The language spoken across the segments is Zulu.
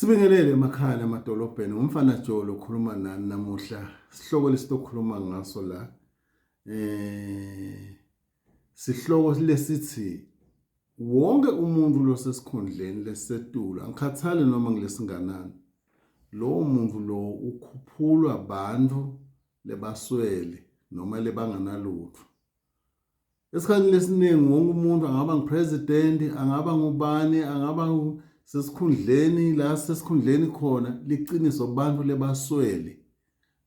Sibingelele emakhaya emadolobheni umfana Jolo ukhuluma nani namuhla sihloko lesitokhuluma ngaso la sihloko lesithi wonke umuntu losesikhundleni lesisetulu angikhathali noma ngilesinganani lo muntu lo ukhuphulwa abantu lebaswele noma lebanganalutho. Esikhathini lesiningi wonke umuntu angaba ngipresident, angaba ngubani, angaba sesikhundleni la sesikhundleni khona liqiniso abantu lebaswele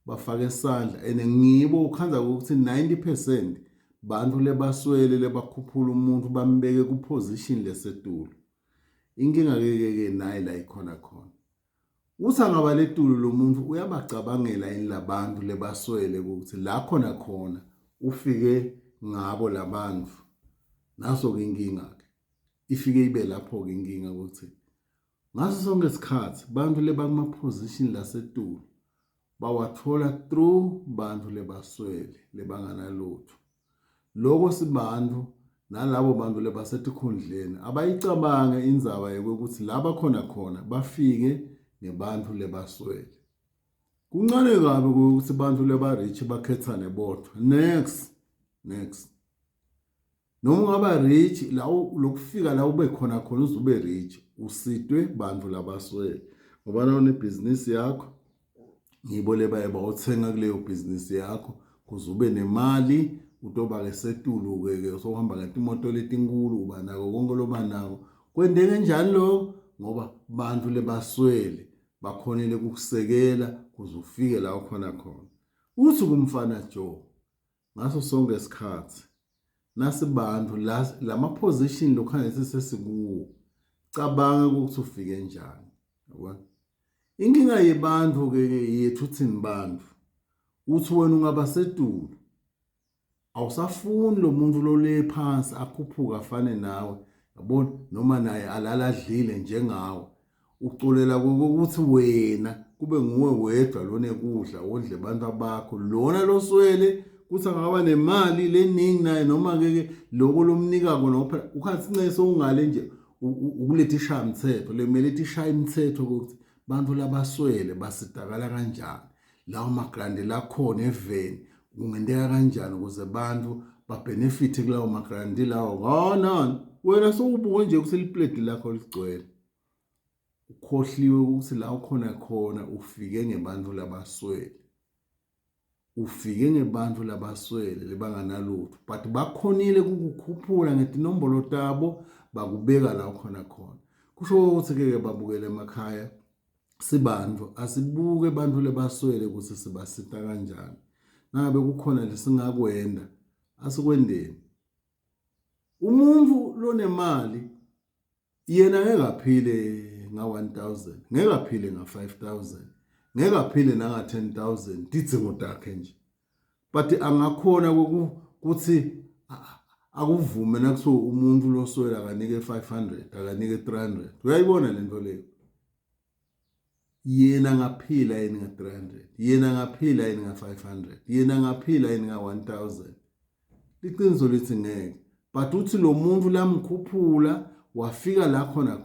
bafaka isandla ngibo ukhanza ukuthi 90% bantu lebaswele lebakhuphula umuntu bambeke kuposition lesetulu. Inkinga ke nayi la ikhona khona. Uthi angaba letulu lo muntu uyabacabangela labantu lebaswele ukuthi la khona ufike ngabo labantu. Naso ke inkinga ke ifike ibe lapho ke inkinga ukuthi ngaso sonke isikhathi bantu lebakuma position lasetulu bawathola through bantu lebaswele lebanganalutho. Lokho sibantu nalabo bantu lebasetikhundleni abayicabange indzaba yokuthi laba khona bafike nebantu lebaswele. Kuncane kabi ukuthi bantu lebarich bakhethane bodwa. Next. Noma ungaba rich la lokufika la ube khona uzube rich usitwe bantu labaswele. Ngoba nawo nebusiness yakho ngibo lebayeba uthenga kuleyo business yakho kuze ube nemali utoba lesetulu ke sohamba ngetimoto letinkulu uba nako konke loba nako. Kwendeke njani lo ngoba bantu lebaswele bakhonile ukukusekela kuze ufike la khona. Uthi kumfana Joe ngaso sonke isikhathi nasi bantu lama position lokhanye sesikuwo cabanga ukuthi ufike njani yabona. Inkinga yebantu ke yethu thini bantu uthi wena ungaba setulu awusafuni lo muntu lo le phansi akhuphuka afane nawe yabona noma naye alala adlile njengawe uculela ukuthi wena kube nguwe wedwa lona ekudla wondle abantu abakho lona loswele kuthi angaba nemali leningi naye noma ke lokho lomnikako nopha ukhathi inceso ungale nje ukuletha ishamthetho lemele ishaya imithetho ukuthi bantu labaswele basitakala kanjani lawo magrandi lakhona eveni kungenteka kanjani ukuze bantu babenefit kulawo magrandi lawo. Nani wena sowubuke nje ukuthi liplate lakho ligcwele ukhohliwe ukuthi la khona ufike ngebantu labaswele. Ufike ngebantu labaswele lebanganalutho but bakhonile ukukhuphula ngetinombolo tabo bakubeka la khona. Kusho ukuthi ke babukele emakhaya sibantu asibuke bantu lebaswele ukuthi sibasita kanjani. Ngabe kukhona lesingakwenda asikwendeni. Umuntu lonemali yena ngeke aphile nga1000 ngeke aphile nga5000 ngeke aphile nanga 10000 tidzingo takhe nje. But angakhona ukuthi akuvume nakuthiwa umuntu loswela akanike 500 akanike 300. Uyayibona lento leyo. Yena ngaphila yini nga300 yena ngaphila yini nga500 yena ngaphila yini nga1000. Liqiniso lithi ngeke. But uthi lo muntu lamkhuphula wafika la khona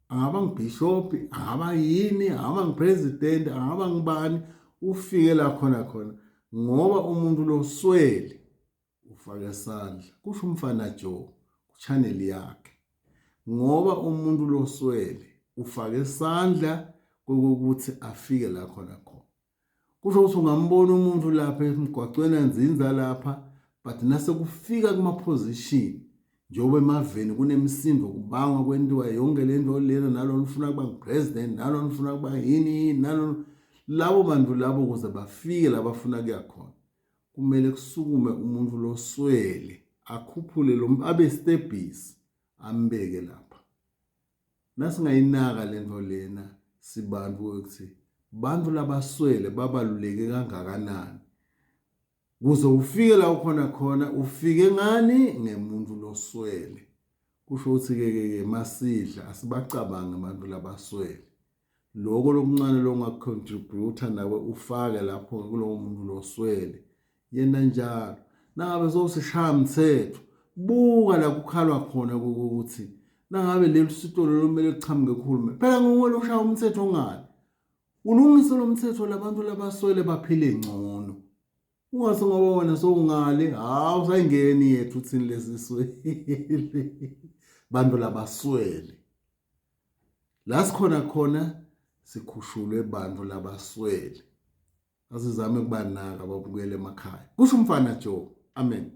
angaba ngibishop angaba yini angaba ngipresident angaba ngibani ufike la khona ngoba umuntu loswele ufaka isandla. Kusho umfana Joe kuchannel yakhe ngoba umuntu loswele ufaka isandla ukuthi afike la khona. Kusho ukuthi ungambona umuntu lapha emgwaqweni anzinza lapha but nase kufika kuma position njobe emaveni kunemisindo kubangwa kwentiwa yonke lento lena nalo ufuna kuba ngipresident nalo ufuna kuba yini nalo labo bantu labo ukuze bafike labafuna kuya khona kumele kusukume umuntu loswele akhuphule lo abe stebhisi ambeke lapha. Nasingayinaka lento lena sibantu ukuthi bantu labaswele babaluleke kangakanani kuze ufike la khona ufike ngani ngemuntu loswele. Kusho ukuthi ke masidla asibacabange abantu labaswele. Lokho lokuncane longacontribute nawe ufake lapho kulowo muntu loswele yena njalo. Nangabe sosishaya umthetho buka la kukhalwa khona ukuthi nangabe leli sitolo lomele lichamuke khulume phela nguwe loshaya umthetho ngani ulungise lo mthetho labantu labaswele baphile ngcono ungase ngoba wena sowungale hawu sayingeni yethu thini lesiswele bantu labaswele la sikhona sikhushulwe bantu labaswele asizame kubanaka babukele emakhaya kusho umfana Joe amen.